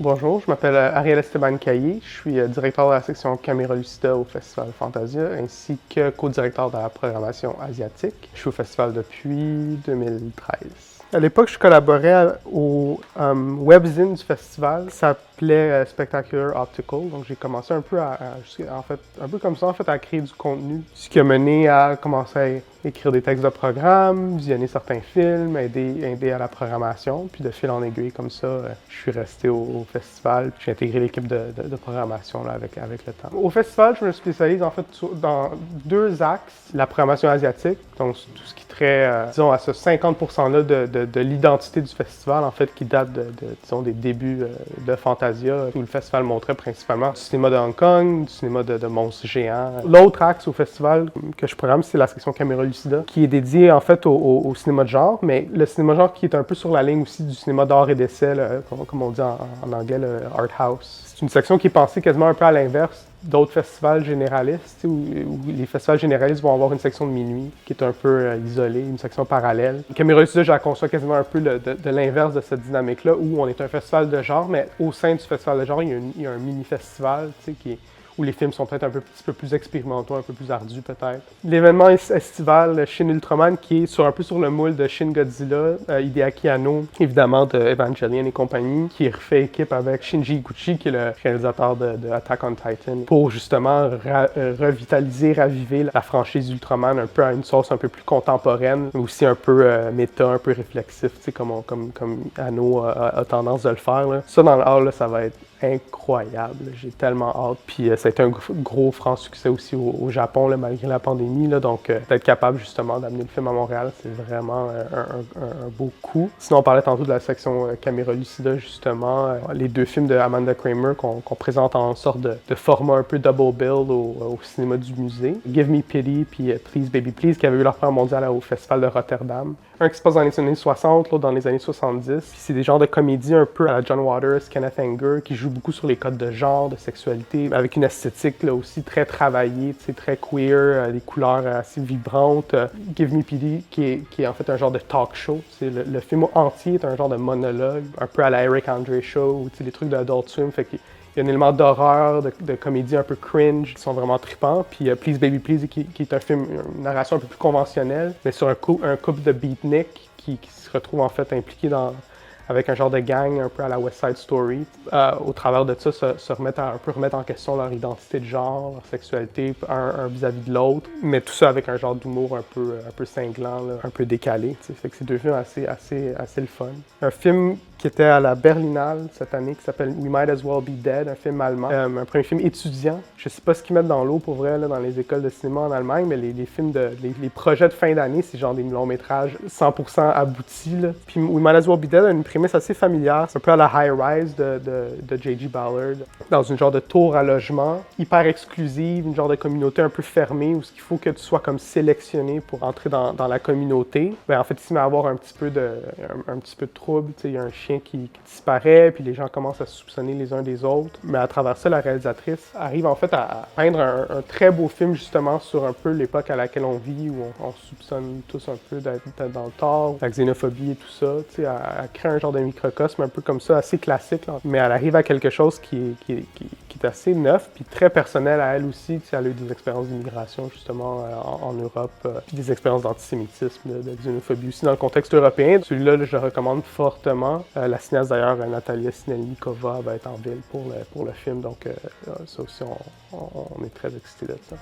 Bonjour, je m'appelle Ariel Esteban Caillé. Je suis directeur de la section Caméra Lucida au Festival Fantasia ainsi que co-directeur de la programmation asiatique. Je suis au festival depuis 2013. À l'époque, je collaborais au webzine du festival. Ça s'appelait Spectacular Optical. Donc, j'ai commencé un peu un peu comme ça, à créer du contenu. Ce qui a mené à commencer à écrire des textes de programme, visionner certains films, aider à la programmation. Puis de fil en aiguille, comme ça, je suis resté au festival. J'ai intégré l'équipe de programmation là, avec le temps. Au festival, je me spécialise en fait dans deux axes. La programmation asiatique, donc tout ce qui trait, disons, à ce 50%-là de l'identité du festival, en fait, qui date disons, des débuts de Fantasia, où le festival montrait principalement du cinéma de Hong Kong, du cinéma de monstres géants. L'autre axe au festival que je programme, c'est la section Caméra Lucida, qui est dédiée, en fait, au cinéma de genre, mais le cinéma de genre qui est un peu sur la ligne aussi du cinéma d'art et d'essai, comme on dit en anglais, le art house. C'est une section qui est pensée quasiment un peu à l'inverse d'autres festivals généralistes, où les festivals généralistes vont avoir une section de minuit qui est un peu isolée, une section parallèle. Caméra Lucida, je la conçois quasiment un peu de l'inverse de cette dynamique-là, où on est un festival de genre, mais au sein du festival de genre, il y a un mini-festival où les films sont peut-être un petit peu plus expérimentaux, un peu plus ardus peut-être. L'événement estival Shin Ultraman, qui est un peu sur le moule de Shin Godzilla, Hideaki Anno, évidemment de Evangelion et compagnie, qui refait équipe avec Shinji Iguchi, qui est le réalisateur de Attack on Titan, pour justement revitaliser, raviver la franchise Ultraman un peu à une sauce un peu plus contemporaine, mais aussi un peu méta, un peu réflexif, comme Anno a tendance de le faire. Là. Ça, dans le hall, là, ça va être incroyable. J'ai tellement hâte. Puis ça a été un gros franc succès aussi au Japon, là, malgré la pandémie. Là, donc, d'être capable justement d'amener le film à Montréal, c'est vraiment un beau coup. Sinon, on parlait tantôt de la section Caméra Lucida, justement. Les deux films de Amanda Kramer qu'on présente en sorte de format un peu double bill au cinéma du musée. Give Me Pity puis Please Baby Please, qui avait eu leur première mondiale au Festival de Rotterdam. Un qui se passe dans les années 60, l'autre dans les années 70. Puis c'est des genres de comédies un peu à la John Waters, Kenneth Anger, qui jouent beaucoup sur les codes de genre, de sexualité, avec une esthétique là aussi très travaillée, très queer, des couleurs assez vibrantes. Give Me Pity, qui est en fait un genre de talk show. Le film entier est un genre de monologue, un peu à la Eric Andre Show, ou des trucs d'Adult Swim. Fait qu'il y a un élément d'horreur, de comédie un peu cringe, qui sont vraiment trippants. Puis Please Baby Please, qui est un film, une narration un peu plus conventionnelle, mais sur un couple de beatniks qui se retrouve en fait impliqué avec un genre de gang un peu à la West Side Story. Au travers de ça, un peu remettre en question leur identité de genre, leur sexualité, un vis-à-vis de l'autre, mais tout ça avec un genre d'humour un peu cinglant, là, un peu décalé. T'sais. Fait que c'est deux films assez le fun. Un film qui était à la Berlinale cette année, qui s'appelle We Might As Well Be Dead, un film allemand. Un premier film étudiant. Je sais pas ce qu'ils mettent dans l'eau pour vrai là, dans les écoles de cinéma en Allemagne, mais les films les projets de fin d'année, c'est genre des longs métrages 100% aboutis. Là. Puis We Might As Well Be Dead a une prémisse assez familière, c'est un peu à la High Rise de J.G. Ballard, dans une genre de tour à logement, hyper exclusive, une genre de communauté un peu fermée, où il faut que tu sois comme sélectionné pour entrer dans la communauté. Mais en fait, il se met à avoir un petit peu de trouble, il y a un chien qui disparaît, puis les gens commencent à se soupçonner les uns des autres. Mais à travers ça, la réalisatrice arrive en fait à peindre un très beau film justement sur un peu l'époque à laquelle on vit, où on soupçonne tous un peu d'être dans le tort, la xénophobie et tout ça. Elle crée un genre de microcosme un peu comme ça, assez classique, là. Mais elle arrive à quelque chose qui est assez neuf, puis très personnel à elle aussi. Elle a eu des expériences d'immigration justement en Europe, puis des expériences d'antisémitisme, de xénophobie aussi dans le contexte européen. Celui-là, je le recommande fortement. La cinéaste d'ailleurs, Natalia Sinelnikova, va être en ville pour le film, donc ça aussi, on est très excités de ça.